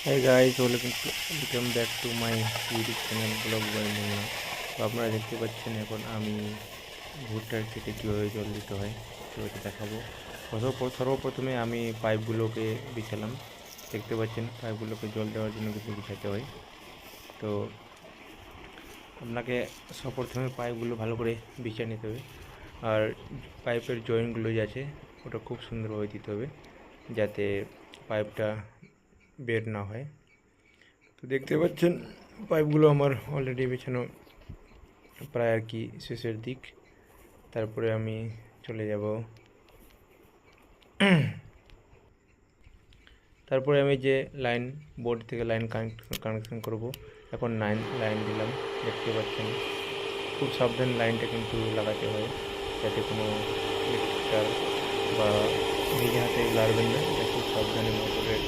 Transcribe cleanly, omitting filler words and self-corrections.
Hey guys, welcome back to my YouTube channel blog by Munna. তো আপনারা দেখতে পাচ্ছেন এখন আমি ভুট্টার ক্ষেতে কীভাবে জল দিতে হয় সেটা দেখাবো। সর্বপ্রথমে আমি পাইপগুলোকে বিছালাম। দেখতে পাচ্ছেন পাইপগুলোকে জল দেওয়ার জন্য কিন্তু বিছাতে হয়। তো আপনাকে সর্বপ্রথমে পাইপগুলো ভালো করে বিছিয়ে নিতে হবে। আর পাইপের জয়েন্টগুলো যে আছে ওটা খুব সুন্দরভাবে দিতে হবে যাতে পাইপটা বের না হয়। তো দেখতে পাচ্ছেন পাইপগুলো আমার অলরেডি বিছানো প্রায় আর কি শেষের দিক। তারপরে আমি চলে যাব, তারপরে আমি যে লাইন বোর্ড থেকে লাইন কানেকশন করব। এখন লাইন দিলাম। দেখতে পাচ্ছেন খুব সাবধানে লাইনটা কিন্তু লাগাতে হয় যাতে কোনো ইলেকট্রিক তার বা নিজে হাতে লাগবেন না। এটা খুব সাবধানে মোটরের